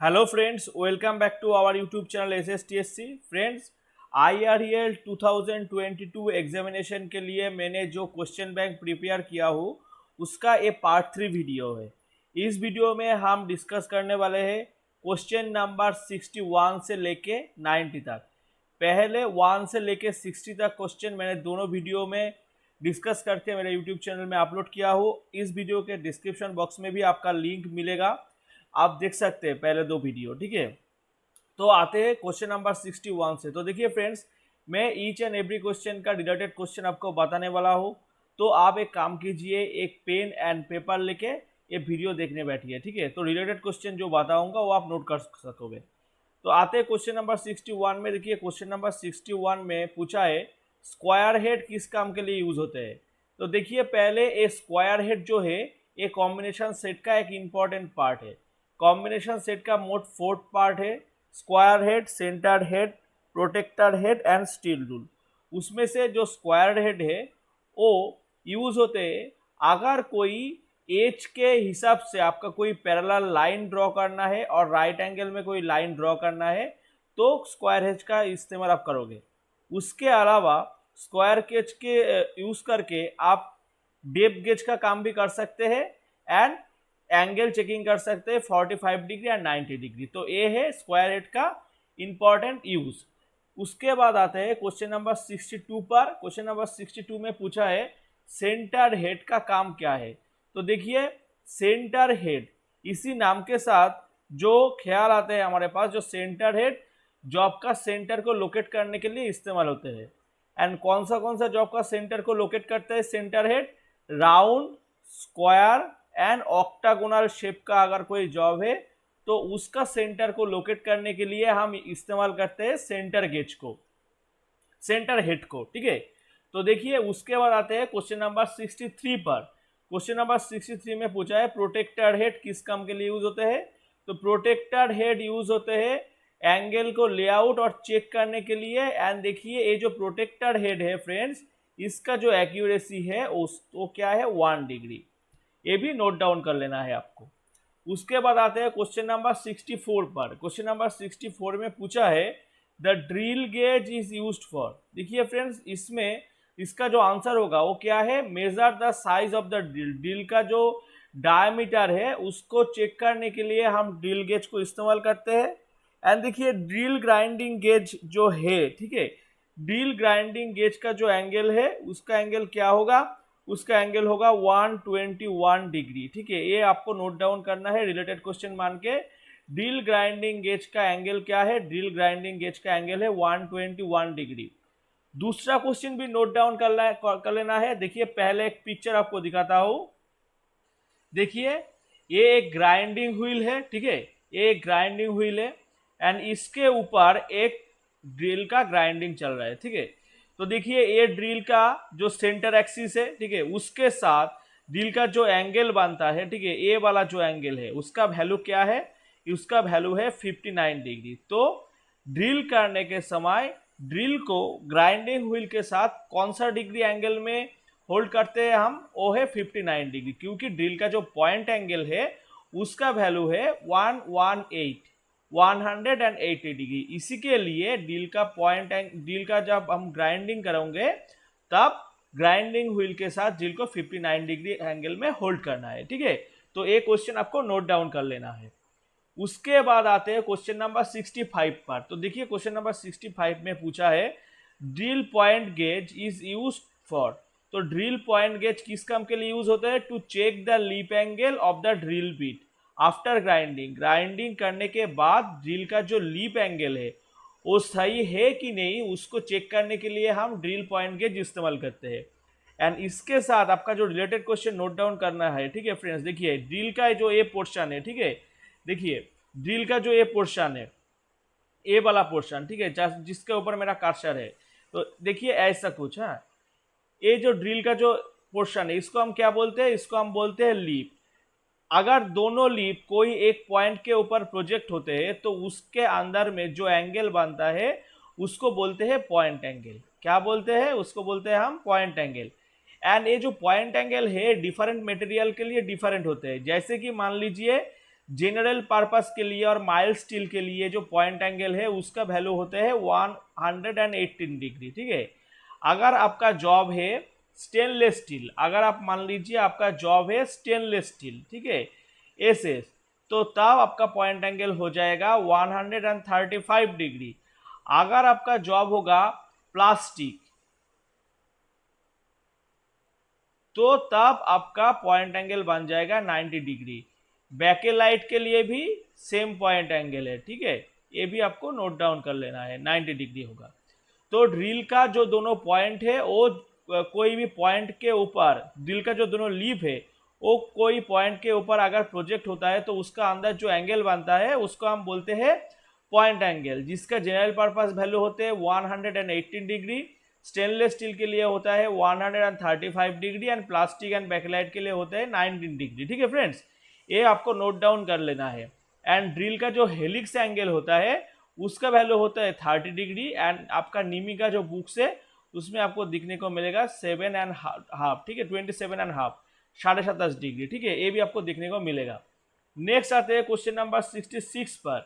Hello friends, welcome back to our YouTube channel SSTSC. Friends, IREL 2022 examination के लिए मैंने जो क्वेश्चन बैंक प्रिपेयर किया हूँ उसका ये पार्ट 3 वीडियो है। इस वीडियो में हम डिस्कस करने वाले हैं क्वेश्चन नंबर 61 से लेके 90 तक। पहले 1 से लेके 60 तक क्वेश्चन मैंने दोनों वीडियो में डिस्कस करके मेरे यूट्यूब चैनल में अपलोड किया हूँ। इस वीडियो के डिस्क्रिप्शन बॉक्स में भी आपका लिंक मिलेगा, आप देख सकते हैं पहले दो वीडियो। ठीक है, तो आते हैं क्वेश्चन नंबर 61 से। तो देखिए फ्रेंड्स, मैं ईच एंड एवरी क्वेश्चन का रिलेटेड क्वेश्चन आपको बताने वाला हूँ। तो आप एक काम कीजिए, एक पेन एंड पेपर लेके ये वीडियो देखने बैठिए। ठीक है, तो रिलेटेड क्वेश्चन जो बताऊंगा वो आप नोट कर सकोगे। तो आते हैं क्वेश्चन नंबर 61 में। देखिए क्वेश्चन नंबर 61 में पूछा है स्क्वायर हेड किस काम के लिए यूज होते हैं। तो देखिए पहले ये स्क्वायर हेड जो है ये कॉम्बिनेशन सेट का एक इम्पॉर्टेंट पार्ट है। कॉम्बिनेशन सेट का मोट 4 पार्ट है, square head, centre head, protractor head and steel rule. उसमें से जो स्क्वायर हेड है वो यूज होते हैं अगर कोई एज के हिसाब से आपका कोई पैरेलल लाइन ड्रॉ करना है और राइट एंगल में कोई लाइन ड्रॉ करना है तो स्क्वायर हेड का इस्तेमाल आप करोगे। उसके अलावा स्क्वायर गेज के यूज करके आप डेप्थ गेज का काम भी कर सकते हैं एंड एंगल चेकिंग कर सकते हैं 45 डिग्री एंड 90 डिग्री। तो ये है स्क्वायर हेड का इंपॉर्टेंट यूज। उसके बाद आते हैं क्वेश्चन नंबर 62 पर। क्वेश्चन नंबर 62 में पूछा है सेंटर हेड का काम क्या है। तो देखिए सेंटर हेड, इसी नाम के साथ जो ख्याल आते हैं हमारे पास, जो सेंटर हेड जॉब का सेंटर को लोकेट करने के लिए इस्तेमाल होते हैं। एंड कौन सा जॉब का सेंटर को लोकेट करता है centre head? Round, square and octagonal shape का अगर कोई जॉब है तो उसका सेंटर को लोकेट करने के लिए हम इस्तेमाल करते हैं सेंटर गेज को, सेंटर हेड को। ठीक है, तो देखिए उसके बाद आते हैं क्वेश्चन नंबर 63 पर। क्वेश्चन नंबर 63 में पूछा है प्रोटेक्टर हेड किस काम के लिए यूज होते हैं। तो प्रोटेक्टर हेड यूज होते हैं एंगल को लेआउट और चेक करने के लिए। एंड देखिए ये जो प्रोटेक्टर हेड है फ्रेंड्स, इसका जो एक्यूरेसी है वो क्या है 1 डिग्री। ये भी नोट डाउन कर लेना है आपको। उसके बाद आते हैं क्वेश्चन नंबर 64 पर। क्वेश्चन नंबर 64 में पूछा है the drill gauge is used for. देखिए फ्रेंड्स, इसमें इसका जो आंसर होगा वो क्या है? Measure the size of the drill. Drill का जो डायमीटर है उसको चेक करने के लिए हम ड्रिल गेज को इस्तेमाल करते हैं। एंड देखिए ड्रिल ग्राइंडिंग गेज जो है, ठीक है, ड्रिल ग्राइंडिंग गेज का जो एंगल है उसका एंगल क्या होगा? उसका एंगल होगा 121 डिग्री। ठीक है, ये आपको नोट डाउन करना है रिलेटेड क्वेश्चन मान के। ड्रिल ग्राइंडिंग गेज का एंगल क्या है? ड्रिल ग्राइंडिंग गेज का एंगल है 121 डिग्री। दूसरा क्वेश्चन भी नोट डाउन कर लेना है। देखिए पहले एक पिक्चर आपको दिखाता हूं। देखिए ये एक ग्राइंडिंग व्हील है, ठीक है, ये एक ग्राइंडिंग व्हील है एंड इसके ऊपर एक ड्रिल का ग्राइंडिंग चल रहा है। ठीक है, तो देखिए ये ड्रिल का जो सेंटर एक्सिस है, ठीक है, उसके साथ ड्रिल का जो एंगल बनता है, ठीक है, ये वाला जो एंगल है उसका वैल्यू क्या है? उसका वैल्यू है 59 डिग्री। तो ड्रिल करने के समय ड्रिल को ग्राइंडिंग व्हील के साथ कौन सा डिग्री एंगल में होल्ड करते हैं हम? वो है 59 डिग्री, क्योंकि ड्रिल का जो पॉइंट एंगल है उसका वैल्यू है 180 डिग्री। इसी के लिए ड्रिल का ड्रिल का जब हम ग्राइंडिंग करेंगे तब ग्राइंडिंग व्हील के साथ ड्रिल को 59 डिग्री एंगल में होल्ड करना है। ठीक है, तो ये क्वेश्चन आपको नोट डाउन कर लेना है। उसके बाद आते हैं क्वेश्चन नंबर 65 पर। तो देखिए क्वेश्चन नंबर 65 में पूछा है drill point gauge is used for. तो ड्रिल पॉइंट गेज किस काम के लिए यूज होता है? To check the lip angle of the drill bit after grinding. Grinding करने के बाद ड्रिल का जो लीप एंगल है वो सही है कि नहीं उसको चेक करने के लिए हम ड्रिल पॉइंट गेज इस्तेमाल करते हैं। एंड इसके साथ आपका जो रिलेटेड क्वेश्चन नोट डाउन करना है। ठीक है फ्रेंड्स, देखिए ड्रिल का जो ये पोर्शन है, ठीक है, देखिए ड्रिल का जो ये पोर्शन है, ए वाला पोर्शन, ठीक है, जिसके ऊपर मेरा कर्सर है, तो देखिए ऐसा कुछ है। ये जो ड्रिल का जो पोर्शन है इसको हम क्या बोलते हैं? इसको हम बोलते हैं लीप। अगर दोनों लीप कोई एक पॉइंट के ऊपर प्रोजेक्ट होते हैं तो उसके अंदर में जो एंगल बनता है उसको बोलते हैं पॉइंट एंगल। क्या बोलते हैं? उसको बोलते हैं हम पॉइंट एंगल। एंड ये जो पॉइंट एंगल है डिफरेंट मटेरियल के लिए डिफरेंट होते हैं। जैसे कि मान लीजिए जनरल पर्पस के लिए और माइल्ड स्टील के लिए जो पॉइंट एंगल है उसका वैल्यू होता है 118 डिग्री, ठीक है। अगर आपका जॉब है स्टेनलेस स्टील, अगर आप मान लीजिए आपका जॉब है स्टेनलेस स्टील, ठीक है, एसएस, तो तब आपका पॉइंट एंगल हो जाएगा 135 डिग्री। अगर आपका जॉब होगा प्लास्टिक तो तब आपका पॉइंट एंगल बन जाएगा 90 डिग्री। बैकेलाइट के लिए भी सेम पॉइंट एंगल है, ठीक है, ये भी आपको नोट डाउन कर लेना है, 90 डिग्री होगा। तो ड्रिल का जो दोनों पॉइंट है वो कोई भी पॉइंट के ऊपर, ड्रिल का जो दोनों लीफ है वो कोई पॉइंट के ऊपर अगर प्रोजेक्ट होता है तो उसका अंदर जो एंगल बनता है उसको हम बोलते हैं पॉइंट एंगल, जिसका जनरल पर्पस वैल्यू होते हैं 118 डिग्री। स्टेनलेस स्टील के लिए होता है 135 degree and plastic and bakelite के लिए होता है 19 डिग्री, ठीक है फ्रेंड्स, ये आपको नोट डाउन कर लेना है। एंड ड्रिल का जो हेलिक्स एंगल होता है उसका वैल्यू होता है 30 डिग्री एंड आपका निमी का जो बुक्स है उसमें आपको दिखने को मिलेगा 7.5, ठीक है, 27.5, 27.5 डिग्री, ठीक है, ये भी आपको दिखने को मिलेगा। नेक्स्ट आते हैं क्वेश्चन नंबर 66 पर।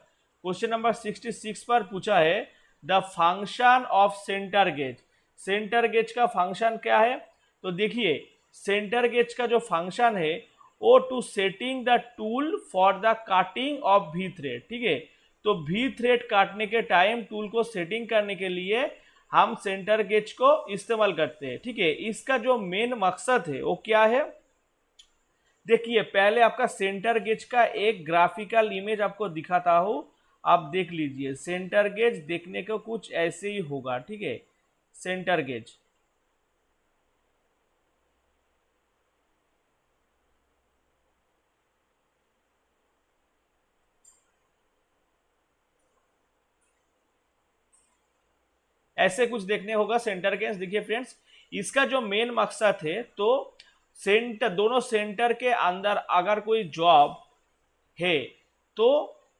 क्वेश्चन नंबर 66 पर पूछा है the function of centre gauge. Centre gauge का फंक्शन क्या है? तो देखिए सेंटर गेज का जो फंक्शन है वो to setting the tool for the cutting of V thread, ठीक है। तो वी थ्रेड काटने के टाइम टूल को सेटिंग करने के लिए हम सेंटर गेज को इस्तेमाल करते हैं, ठीक है। इसका जो मेन मकसद है वो क्या है? देखिए पहले आपका सेंटर गेज का एक ग्राफिकल इमेज आपको दिखाता हूं, आप देख लीजिए। सेंटर गेज देखने को कुछ ऐसे ही होगा, ठीक है, सेंटर गेज। ऐसे कुछ देखने होगा सेंटर गेज। देखिए फ्रेंड्स इसका जो मेन मकसद है तो दोनों सेंटर के अंदर अगर कोई जॉब है तो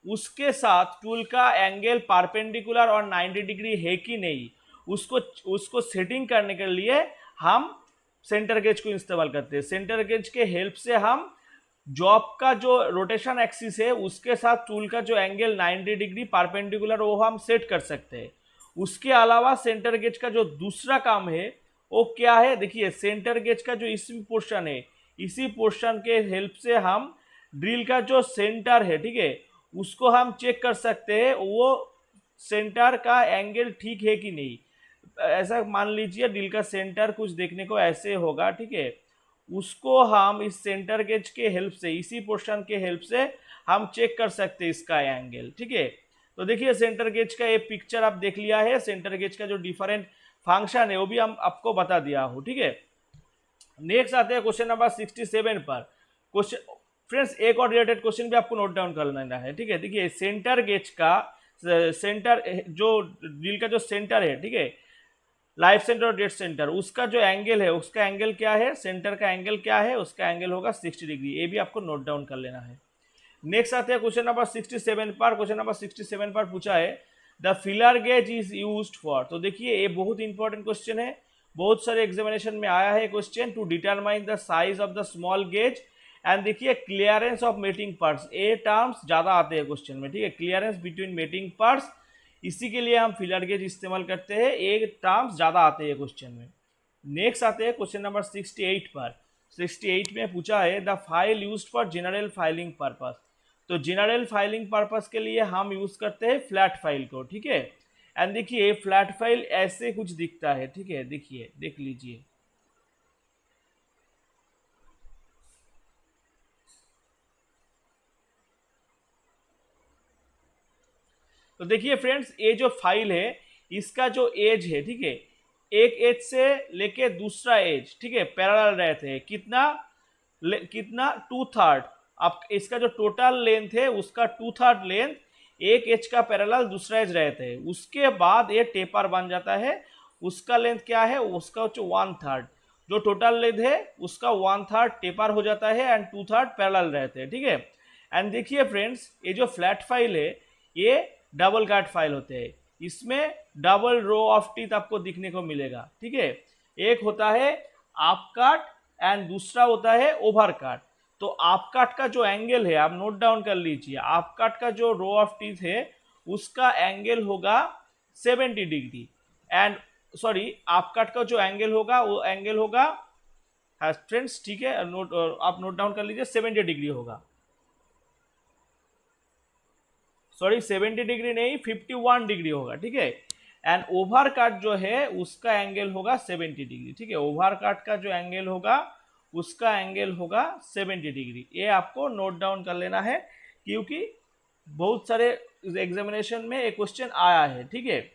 उसके साथ टूल का एंगल परपेंडिकुलर और 90 डिग्री है कि नहीं, उसको सेटिंग करने के लिए हम सेंटर गेज को इस्तेमाल करते हैं। सेंटर गेज के हेल्प से हम जॉब का जो रोटेशन एक्सिस है उसके साथ टूल का जो एंगल 90 डिग्री परपेंडिकुलर वो हम सेट कर सकते हैं। उसके अलावा सेंटर गेज का जो दूसरा काम है वो क्या है? देखिए सेंटर गेज का जो इसी पोर्शन है, इसी पोर्शन के हेल्प से हम ड्रिल का जो सेंटर है, ठीक है, उसको हम चेक कर सकते हैं वो सेंटर का एंगल ठीक है कि नहीं। ऐसा मान लीजिए ड्रिल का सेंटर कुछ देखने को ऐसे होगा, ठीक है, उसको हम इस सेंटर गेज के हेल्प से, इसी पोर्शन के हेल्प से हम चेक कर सकते हैं इसका एंगल, ठीक है। तो देखिए सेंटर गेज का ये पिक्चर आप देख लिया है, सेंटर गेज का जो डिफरेंट फंक्शन है वो भी हम आपको बता दिया हो, ठीक है। नेक्स्ट आते हैं क्वेश्चन नंबर 67 पर। क्वेश्चन फ्रेंड्स एक और रिलेटेड क्वेश्चन भी आपको नोट डाउन कर लेना है, ठीक है। देखिए सेंटर गेज का सेंटर जो ड्रिल का जो सेंटर है, ठीक है, लाइफ सेंटर और डेड सेंटर, उसका जो एंगल है उसका एंगल क्या है? सेंटर का एंगल क्या है? उसका एंगल होगा 60 डिग्री। ये भी आपको नोट डाउन कर लेना है। नेक्स्ट आते हैं क्वेश्चन नंबर 67 पर। क्वेश्चन नंबर 67 पर पूछा है the filler gauge is used for. तो देखिए ये बहुत इंपॉर्टेंट क्वेश्चन है, बहुत सारे एग्जामिनेशन में आया है question, to determine the size of the small gauge and देखिए क्लियरेंस ऑफ मेटिंग पार्ट्स, ये टर्म्स ज्यादा आते हैं क्वेश्चन में, ठीक है, क्लियरेंस बिटवीन मेटिंग पार्ट्स, इसी के लिए हम फिलर गेज इस्तेमाल करते हैं, एक टर्म्स ज्यादा आते हैं क्वेश्चन में। नेक्स्ट आते हैं क्वेश्चन नंबर 68 पर। 68 में पूछा है the file used for general filing purpose. तो जनरल फाइलिंग पर्पस के लिए हम यूज करते हैं फ्लैट फाइल को, ठीक है। एंड देखिए फ्लैट फाइल ऐसे कुछ दिखता है, ठीक है, देखिए देख लीजिए। तो देखिए फ्रेंड्स ये जो फाइल है इसका जो एज है, ठीक है, एक एज से लेके दूसरा एज, ठीक है, पैरेलल रहते हैं। कितना 2/3। अब इसका जो टोटल लेंथ है उसका 2/3 लेंथ एक एज का पैरेलल दूसरा एज रहते हैं। उसके बाद ये टेपर बन जाता है, उसका लेंथ क्या है? उसका 1/3, जो टोटल लेंथ है उसका 1/3 टेपर हो जाता है एंड 2/3 पैरेलल रहते हैं, ठीक है। एंड देखिए फ्रेंड्स ये जो फ्लैट फाइल है ये डबल कट फाइल होते हैं, इसमें डबल रो ऑफ टीथ आपको दिखने को मिलेगा, ठीक है। एक होता है आप कट एंड दूसरा होता है ओवर कट। तो आप काट का जो एंगल है, आप नोट डाउन कर लीजिए, आप काट का जो रो ऑफ टीथ है उसका एंगल होगा 70 डिग्री, एंड सॉरी आप काट का जो एंगल होगा वो एंगल होगा फ्रेंड्स, ठीक है, आप नोट डाउन कर लीजिए 70 डिग्री होगा, सॉरी 70 डिग्री नहीं 51 डिग्री होगा, ठीक है। एंड ओवर काट जो है उसका एंगल होगा 70 डिग्री, ठीक है, ओवर काट का जो एंगल होगा उसका एंगल होगा 70 डिग्री। ये आपको नोट डाउन कर लेना है क्योंकि बहुत सारे एग्जामिनेशन में एक क्वेश्चन आया है, ठीक है।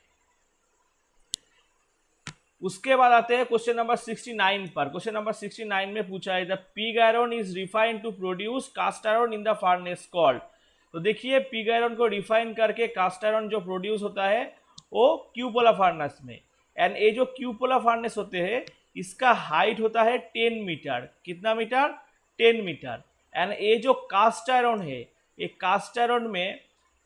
उसके बाद आते हैं क्वेश्चन नंबर 69 पर। क्वेश्चन नंबर 69 में पूछा है the pig iron is refined to produce cast iron in the furnace called. तो देखिए पिग आयरन को रिफाइन करके कास्ट आयरन जो प्रोड्यूस होता है वो क्यूपोला फर्नेस में, एंड ये जो क्यूपोला फर्नेस होते हैं इसका हाइट होता है 10 मीटर। कितना मीटर? 10 मीटर। एंड ये जो कास्ट आयरन है, ये कास्ट आयरन में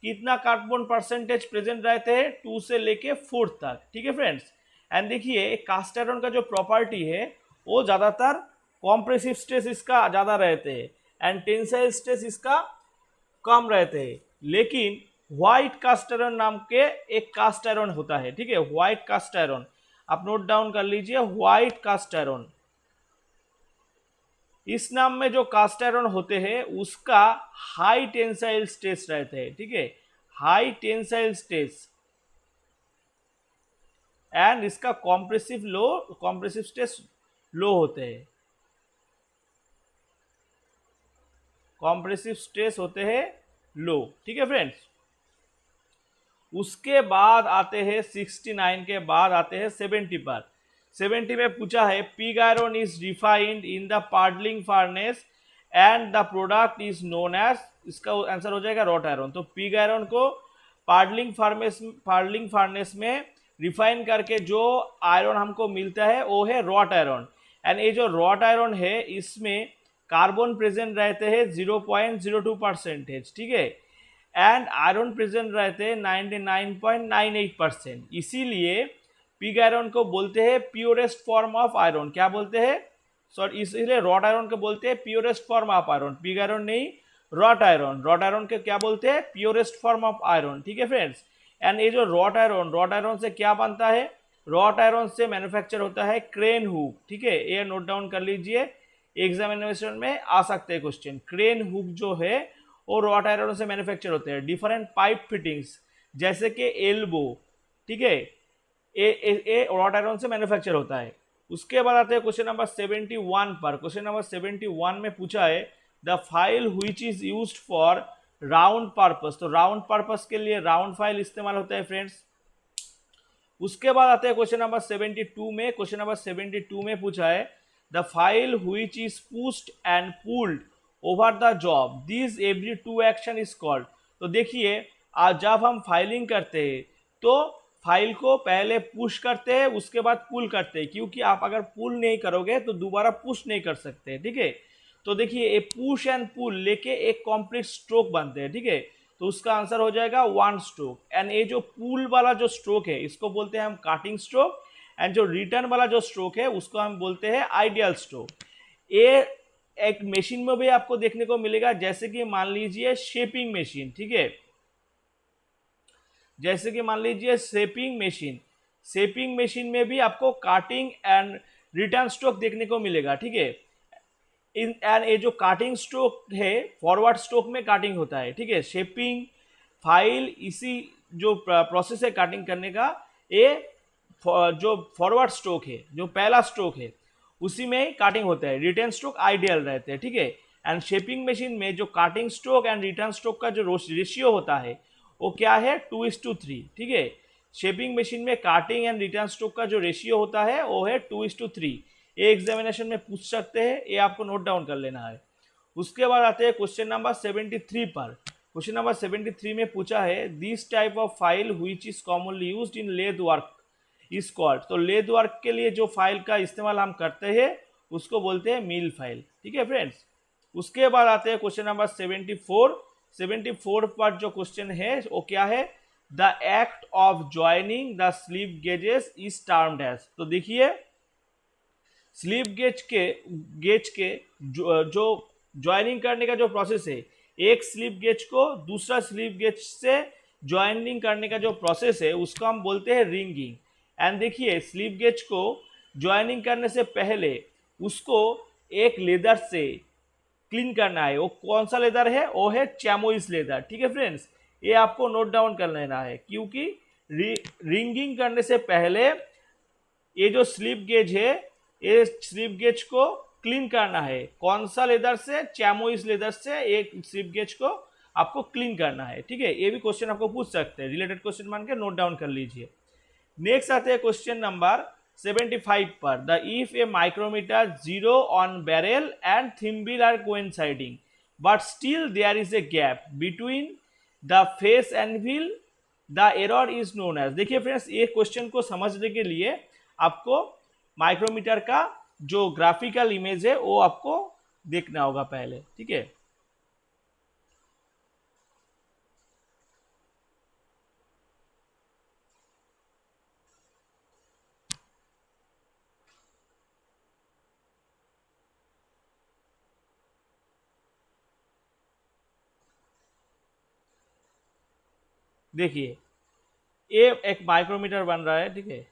कितना कार्बन परसेंटेज प्रेजेंट रहते हैं? 2 से लेके 4 तक, ठीक है फ्रेंड्स। एंड देखिए कास्ट आयरन का जो प्रॉपर्टी है वो ज़्यादातर कॉम्प्रेसिव स्ट्रेस इसका ज़्यादा रहते हैं एंड टेंसाइल स्ट्रेस इसका कम रहते हैं, लेकिन व्हाइट कास्ट आयरन नाम के एक कास्ट आयरन होता है, ठीक है, व्हाइट कास्ट आयरन, आप नोट डाउन कर लीजिए, व्हाइट कास्ट आयरन। इस नाम में जो कास्ट आयरन होते हैं उसका हाई टेंसाइल स्ट्रेस रहते हैं, ठीक है, हाई टेंसाइल स्ट्रेस, एंड इसका कॉम्प्रेसिव स्ट्रेस लो होते हैं, कॉम्प्रेसिव स्ट्रेस होते हैं लो, ठीक है फ्रेंड्स। उसके बाद आते हैं 69 के बाद आते हैं 70 पर। 70 में पूछा है pig iron is refined in the puddling furnace and the product is known as, इसका आंसर हो जाएगा रॉट आयरन। तो पिग आयरन को पार्डलिंग फर्नेस में रिफाइन करके जो आयरन हमको मिलता है वो है रॉट आयरन, एंड ये जो रॉट आयरन है इसमें कार्बन प्रेजेंट रहते हैं 0.02%, ठीक है, एंड आयरन प्रेजेंट रहते हैं 99.98%। इसीलिए पिग आयरन को बोलते हैं प्योरेस्ट फॉर्म ऑफ आयरन। क्या बोलते हैं? सॉरी, इसीलिए रॉट आयरन को बोलते हैं purest form of iron, pig iron नहीं, रॉट आयरन। रॉट आयरन के क्या बोलते हैं? प्योरेस्ट फॉर्म ऑफ आयरन, ठीक है फ्रेंड्स। एंड ये जो रॉट आयरन से क्या बनता है? रॉट आयरन से मैन्युफैक्चर होता है क्रेन हुक, ठीक है, ये नोट डाउन कर लीजिए, एग्जामिनेशन में आ सकते हैं क्वेश्चन। क्रेन हुक जो है वो रॉट आयरन से मैन्युफैक्चर होते हैं। डिफरेंट पाइप फिटिंग्स जैसे कि एल्बो, ठीक है, ये रॉट आयरन से मैन्युफैक्चर होता है। उसके बाद आते हैं क्वेश्चन नंबर 71 पर। क्वेश्चन नंबर 71 में पूछा है the file which is used for round purpose. तो राउंड पर्पस के लिए राउंड फाइल इस्तेमाल होता है फ्रेंड्स। उसके बाद आते हैं क्वेश्चन नंबर 72 में। क्वेश्चन नंबर 72 में पूछा है the file which is pushed and pulled over the job this every 2 action is called. तो देखिए आज जब हम फाइलिंग करते हैं तो फाइल को पहले पुश करते हैं उसके बाद पुल करते हैं, क्योंकि आप अगर पुल नहीं करोगे तो दोबारा पुश नहीं कर सकते, ठीक है। तो देखिए ये पुश एंड पुल लेके एक कॉम्प्लीट स्ट्रोक बनते हैं, ठीक है, तो उसका आंसर हो जाएगा 1 स्ट्रोक। एंड ये जो पुल वाला जो स्ट्रोक है इसको बोलते हैं हम काटिंग स्ट्रोक, एंड जो रिटर्न वाला जो स्ट्रोक है उसको हम बोलते हैं आइडियल स्ट्रोक। ये एक मशीन में भी आपको देखने को मिलेगा, जैसे कि मान लीजिए शेपिंग मशीन, ठीक है, जैसे कि मान लीजिए शेपिंग मशीन में भी आपको काटिंग एंड रिटर्न स्ट्रोक देखने को मिलेगा, ठीक है। एंड ये जो काटिंग स्ट्रोक है फॉरवर्ड स्ट्रोक में काटिंग होता है, ठीक है। शेपिंग फाइल इसी जो प्रोसेस है काटिंग करने का, ये जो फॉरवर्ड स्ट्रोक है जो पहला स्ट्रोक है उसी में काटिंग होता है, रिटर्न स्ट्रोक आइडियल रहते हैं, ठीक है। एंड शेपिंग मशीन में जो cutting stroke and return stroke का जो रेशियो होता है वो क्या है? 2:3, ठीक है। शेपिंग मशीन में काटिंग एंड रिटर्न स्ट्रोक का जो रेशियो होता है वो है 2:3। ये एग्जामिनेशन में पूछ सकते हैं, ये आपको नोट डाउन कर लेना है। उसके बाद आते हैं क्वेश्चन नंबर 73 पर। क्वेश्चन नंबर 73 में पूछा है this type of file which is commonly used in lathe work is called. तो लेथ वर्क के लिए जो फाइल का इस्तेमाल हम करते हैं उसको बोलते हैं मिल फाइल, ठीक है फ्रेंड्स। उसके बाद आते हैं क्वेश्चन नंबर 74 पर जो क्वेश्चन है वो क्या है? The act of joining the slip gauges is termed as. तो देखिए स्लिप गेज के जो ज्वाइनिंग करने का जो प्रोसेस है, एक स्लिप गेज को दूसरा स्लिप गेज से ज्वाइनिंग करने का जो प्रोसेस है उसको हम बोलते हैं रिंगिंग। एंड देखिए स्लिप गेज को ज्वाइनिंग करने से पहले उसको एक लेदर से क्लीन करना है। वो कौन सा लेदर है? वो है चैमोइस लेदर। ठीक है फ्रेंड्स, ये आपको नोट डाउन कर लेना है, क्योंकि रिंगिंग करने से पहले ये जो स्लिप गेज है, ये स्लिप गेज को क्लीन करना है। कौन सा लेदर से? चैमोइस लेदर से एक स्लिप गेज को आपको क्लीन करना है। ठीक है, ये भी क्वेश्चन आपको पूछ सकते हैं, रिलेटेड क्वेश्चन मान के नोट डाउन कर लीजिए। नेक्स्ट आते हैं क्वेश्चन नंबर 75 पर। The if a micrometer zero on barrel and thimble are coinciding but still there is a gap between the face and wheel, the error is known as. देखिए friends, ये question को समझने के लिए आपको micrometer का जो ग्राफिकल इमेज है वो आपको देखना होगा पहले। ठीक है, देखिए ये एक माइक्रोमीटर बन रहा है। ठीक है,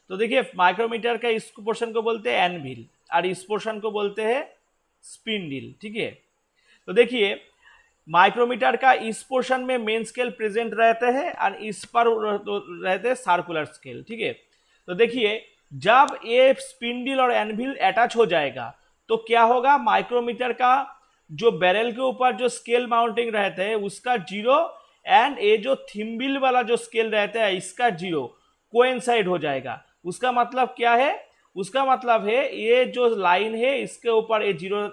तो देखिए माइक्रोमीटर का इस पोर्शन को बोलते हैं एनविल और इस पोर्शन को बोलते हैं स्पिंडल। ठीक है, तो देखिए माइक्रोमीटर का इस पोर्शन में मेन स्केल प्रेजेंट रहते हैं और इस पर रहते हैं सर्कुलर स्केल। ठीक है, तो देखिए जब ये स्पिंडल और एनविल अटैच हो जाएगा तो क्या होगा? माइक्रोमीटर का जो बैरल के ऊपर जो स्केल माउंटिंग रहते हैं उसका जीरो, एंड ये जो थिम्बिल वाला जो स्केल रहता है इसका जीरो कोइंसाइड हो जाएगा। उसका मतलब क्या है? उसका मतलब है ये जो लाइन है इसके ऊपर ये जीरो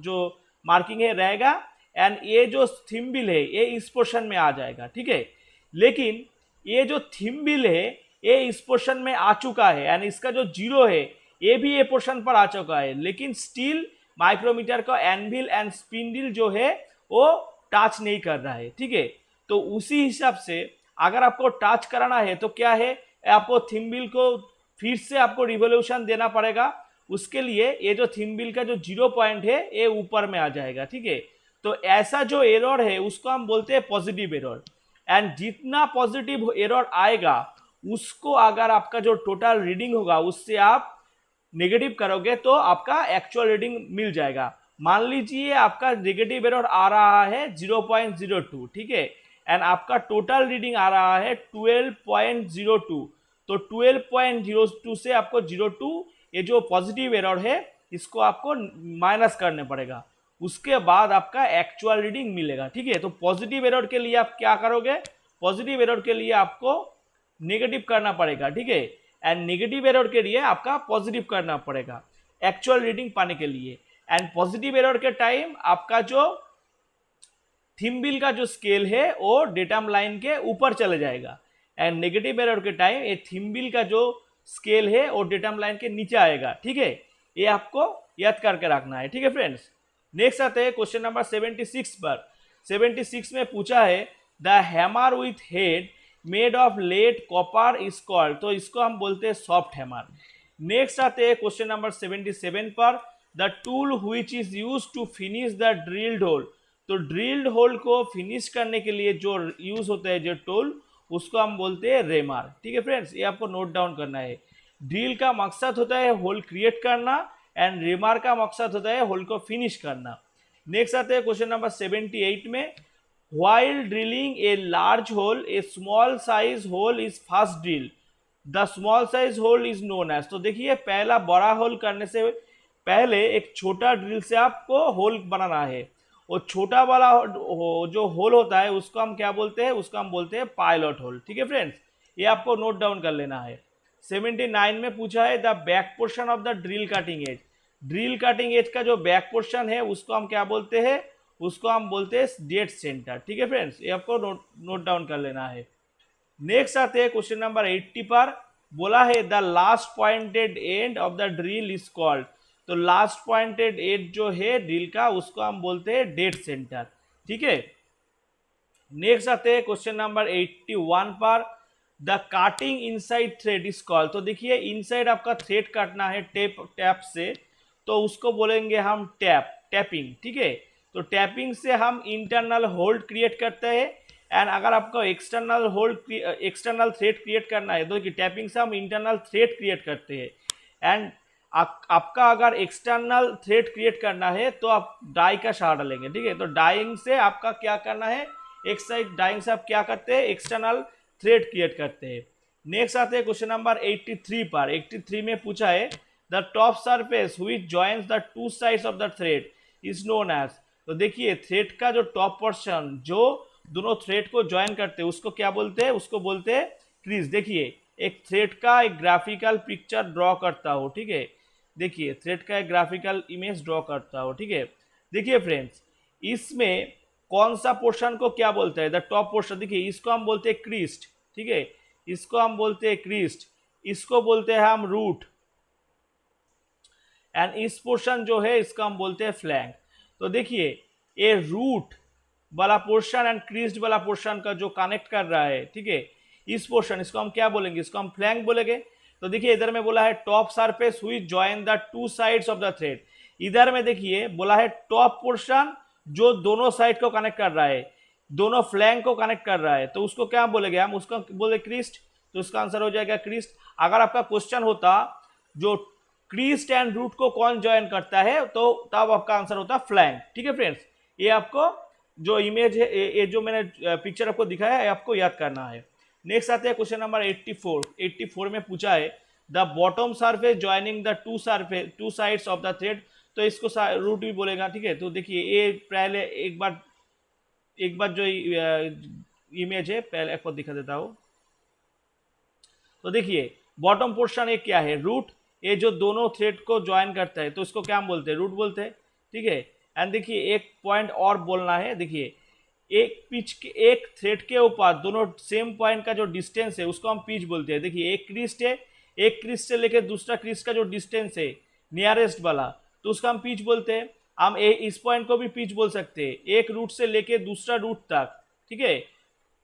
जो मार्किंग है रहेगा, एंड ये जो थिम्बिल है ये इस पोर्शन में आ जाएगा। ठीक है, लेकिन ये जो थिम्बिल है ये इस पोर्शन में आ चुका है, एंड इसका जो जीरो है ये भी ये पोर्शन पर आ चुका है, लेकिन स्टिल माइक्रोमीटर का एनविल एंड स्पिंडल जो है वो टच नहीं कर रहा है। ठीक है, तो उसी हिसाब से अगर आपको टच कराना है तो क्या है, आपको थिम्बिल को फिर से आपको रिवोल्यूशन देना पड़ेगा। उसके लिए ये जो थिम्बिल का जो जीरो पॉइंट है ये ऊपर में आ जाएगा। ठीक है, तो ऐसा जो एरर है उसको हम बोलते हैं पॉजिटिव एरर, एंड जितना पॉजिटिव एरर आएगा उसको अगर आपका जो टोटल रीडिंग होगा उससे आप नेगेटिव करोगे तो आपका एक्चुअल रीडिंग मिल जाएगा। मान लीजिए आपका नेगेटिव एरर आ रहा है 0.02। ठीक है, एंड आपका टोटल रीडिंग आ रहा है 12.02, तो 12.02 से आपको 02 ये जो पॉजिटिव एरर है इसको आपको माइनस करने पड़ेगा, उसके बाद आपका एक्चुअल रीडिंग मिलेगा। ठीक है, तो पॉजिटिव एरर के लिए आप क्या करोगे? पॉजिटिव एरर के लिए आपको नेगेटिव करना पड़ेगा। ठीक है, एंड नेगेटिव एरर के लिए आपका पॉजिटिव करना पड़ेगा एक्चुअल रीडिंग पाने के लिए। एंड पॉजिटिव एरर के टाइम आपका जो थिम्बिल का जो स्केल है वो डेटम लाइन के ऊपर चले जाएगा, एंड नेगेटिव एरर के टाइम ये थिम्बिल का जो स्केल है वो डेटम लाइन के नीचे आएगा। ठीक है, ये आपको याद करके रखना है। ठीक है फ्रेंड्स, नेक्स्ट आते हैं क्वेश्चन नंबर 76 पर। 76 में पूछा है the hammer with head made of lead copper is called, तो इसको हम बोलते हैं सॉफ्ट हैमर। नेक्स्ट आते हैं क्वेश्चन नंबर 77 पर। The tool which is use to finish the drilled hole, तो ड्रिल्ड होल को फिनिश करने के लिए जो यूज होता है जो टूल उसको हम बोलते हैं रेमर। ठीक है फ्रेंड्स, ये आपको नोट डाउन करना है। ड्रिल का मकसद होता है होल क्रिएट करना, एंड रेमर का मकसद होता है होल को फिनिश करना। नेक्स्ट आते हैं क्वेश्चन नंबर 78 में। While drilling a large hole a small size hole is first drill, the small size hole is known as. तो देखिए पहला बड़ा होल करने से पहले एक छोटा ड्रिल से आपको होल बनाना है, वो छोटा वाला जो होल होता है उसको हम क्या बोलते हैं? उसको हम बोलते हैं पायलट होल। ठीक है फ्रेंड्स, ये आपको नोट डाउन कर लेना है। 79 में पूछा है the back portion of the drill cutting edge, drill cutting edge का जो बैक पोर्शन है उसको हम क्या बोलते हैं? उसको हम बोलते हैं डेड सेंटर। ठीक है फ्रेंड्स, ये आपको नोट डाउन कर लेना है। नेक्स्ट आते हैं क्वेश्चन नंबर 80 पर। बोला है the last pointed end of the drill is called, तो लास्ट पॉइंटेड एज जो है ड्रिल का उसको हम बोलते हैं डेड सेंटर। ठीक है, नेक्स्ट आते हैं क्वेश्चन नंबर 81 पर। The cutting inside thread is called. तो देखिए इनसाइड आपका थ्रेड काटना है टैप से, तो उसको बोलेंगे हम टैपिंग। ठीक है, तो टैपिंग से हम इंटरनल होल्ड क्रिएट करते हैं। एंड अगर आपको एक्सटर्नल थ्रेड क्रिएट करना है, तो टैपिंग से हम इंटरनल थ्रेड क्रिएट करते हैं। एंड आपका अगर एक्सटर्नल थ्रेड क्रिएट करना है तो आप डाई का सहारा लेंगे। ठीक है, तो डाइंग से आपका क्या करना है, एक साइड डाइंग से आप क्या करते हैं, एक्सटर्नल थ्रेड क्रिएट करते हैं। नेक्स्ट आते हैं क्वेश्चन नंबर 83 पर। 83 में पूछा है the top surface which joins the two sides of the thread is known as. तो देखिए थ्रेड का जो टॉप पोर्शन जो दोनों थ्रेड को ज्वाइन करते हैं उसको क्या बोलते हैं, उसको बोलते हैं क्रीज। देखिए एक थ्रेड का एक ग्राफिकल पिक्चर ड्रॉ करता हूँ। ठीक है, देखिए थ्रेड का एक ग्राफिकल इमेज ड्रॉ करता हूँ। ठीक है, देखिए फ्रेंड्स इसमें कौन सा पोर्शन को क्या बोलते हैं, द टॉप पोर्शन। देखिए इसको हम बोलते हैं क्रीस्ट। ठीक है, इसको हम बोलते हैं क्रीस्ट, इसको बोलते हैं हम रूट, एंड इस पोर्शन जो है इसको हम बोलते हैं फ्लैंक। तो देखिए ये रूट वाला पोर्शन एंड क्रीस्ड वाला पोर्शन का जो कनेक्ट कर रहा है, ठीक है, इस पोर्शन इसको हम क्या बोलेंगे, इसको हम फ्लैंक बोलेंगे। तो देखिए इधर में बोला है top surface which join the two sides of the thread. इधर में देखिए बोला है टॉप पोर्शन जो दोनों साइड को कनेक्ट कर रहा है, दोनों फ्लैंक को कनेक्ट कर रहा है, तो उसको क्या बोलेंगे हम, उसको बोले क्रीस्ट। तो इसका आंसर हो जाएगा क्रीस्ट। अगर आपका क्वेश्चन होता जो क्रीस्ट एंड रूट को कौन ज्वाइन करता है, तो तब आपका आंसर होता फ्लैंक। ठीक है फ्रेंड्स, ये आपको जो इमेज है, ये जो मैंने पिक्चर आपको दिखाया है, आपको याद करना है। नेक्स्ट आते हैं क्वेश्चन नंबर 84। 84 में पूछा है the bottom surface joining the two sides of the thread. तो इसको रूट भी बोलेगा। ठीक है, तो देखिए ये पहले एक बार जो इमेज है पहले आपको दिखा देता हूँ। तो देखिए बॉटम पोर्शन ये क्या है, रूट। ये जो दोनों थ्रेड को ज्वाइन करता है तो इसको क्या हम बोलते हैं, रूट बोलते हैं। ठीक है, एंड देखिए एक पॉइंट और बोलना है। देखिए एक थ्रेड के ऊपर दोनों सेम पॉइंट का जो डिस्टेंस है उसको हम पिच बोलते हैं। देखिए एक क्रीस्ट है, एक क्रीस्ट से लेकर दूसरा क्रीस्ट का जो डिस्टेंस है नियरेस्ट वाला, तो उसका हम पिच बोलते हैं। हम इस पॉइंट को भी पिच बोल सकते हैं, एक रूट से लेकर दूसरा रूट तक। ठीक है,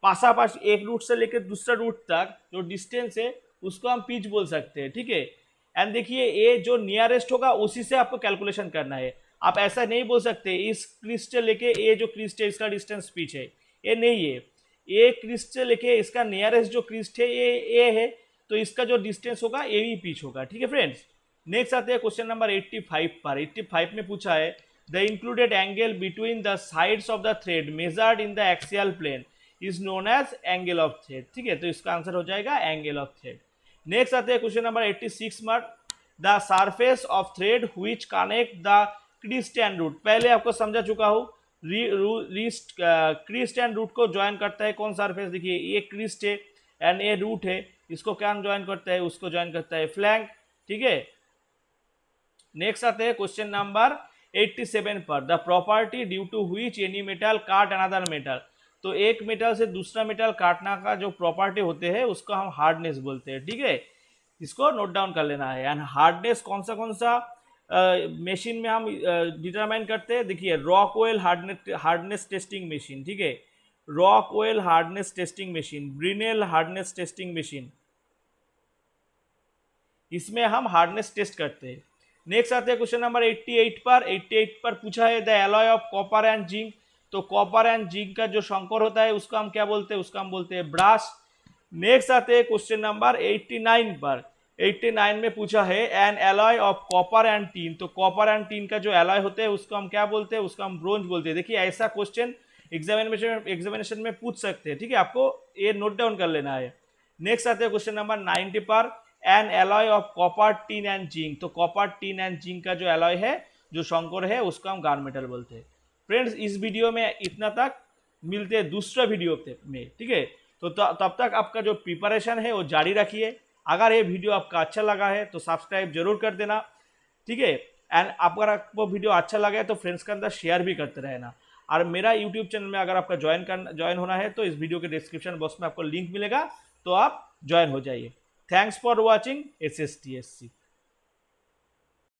पास एक रूट से लेकर दूसरा रूट तक जो डिस्टेंस है उसको हम पिच बोल सकते हैं। ठीक है, एंड देखिए ये जो नियरेस्ट होगा उसी से आपको कैलकुलेशन करना है। आप ऐसा नहीं बोल सकते इस क्रिस्ट से लेके ये जो क्रिस्ट है इसका डिस्टेंस पिच है, ये नहीं है। ये क्रिस्ट से लेके इसका नियरेस्ट जो क्रिस्ट है ये है, तो इसका जो डिस्टेंस होगा ये भी पिच होगा। ठीक है फ्रेंड्स, नेक्स्ट आते हैं क्वेश्चन नंबर 85 पर। 85 में पूछा है the included angle between the sides of the thread measured in the axial plane is known as angle of thread. ठीक है, तो इसका आंसर हो जाएगा एंगल ऑफ थ्रेड। नेक्स्ट आते हैं क्वेश्चन नंबर 86 में। The surface of thread which connect the crest and root. पहले आपको समझा चुका हूँ, क्रीस्ट एंड रूट को ज्वाइन करता है कौन सरफेस। देखिए ये क्रीस्ट है एंड ये रूट है, इसको क्या ज्वाइन करता है, उसको ज्वाइन करता है फ्लैंक। ठीक है, नेक्स्ट आते हैं क्वेश्चन नंबर 87 पर। The property due to which any metal cut another metal. तो एक मेटल से दूसरा मेटल काटना का जो प्रॉपर्टी होते हैं उसको हम हार्डनेस बोलते हैं। ठीक है, इसको नोट डाउन कर लेना है। एंड हार्डनेस कौन सा मशीन में हम डिटरमाइन करते हैं। देखिए रॉकवेल हार्डनेस टेस्टिंग मशीन। ठीक है, Rockwell hardness testing machine, Brinell hardness testing machine, इसमें हम हार्डनेस टेस्ट करते हैं। नेक्स्ट आते हैं क्वेश्चन नंबर 88 पर। 88 पर पूछा है the alloy of copper and zinc. तो कॉपर एंड जिंक का जो संकर होता है उसको हम क्या बोलते हैं, उसको हम बोलते हैं ब्रास। नेक्स्ट आते हैं क्वेश्चन नंबर 89 पर। 89 में पूछा है N alloy of copper and teen. तो कॉपर एंड टीन का जो एलॉय होते हैं उसको हम क्या बोलते हैं, उसको हम ब्रोंज बोलते हैं। देखिए ऐसा क्वेश्चन एग्जामिनेशन में पूछ सकते हैं। ठीक है, आपको ये नोट डाउन कर लेना है। नेक्स्ट आते हैं क्वेश्चन नंबर 90 पर। N alloy of copper tin and zinc. तो कॉपर टीन एंड जिंक का जो एलॉय है, जो संकर है, उसको हम गार्न मेटल बोलते हैं। फ्रेंड्स इस वीडियो में इतना तक, मिलते हैं दूसरा वीडियो में। ठीक है, तो तब तक आपका जो प्रिपरेशन है वो जारी रखिए। अगर ये वीडियो आपका अच्छा लगा है तो सब्सक्राइब जरूर कर देना। ठीक है, एंड अगर आपको वीडियो अच्छा लगा है तो फ्रेंड्स के अंदर शेयर भी करते रहना। और मेरा यूट्यूब चैनल में अगर आपका ज्वाइन होना है तो इस वीडियो के डिस्क्रिप्शन बॉक्स में आपको लिंक मिलेगा, तो आप ज्वाइन हो जाइए। Thanks for watching SSTSC।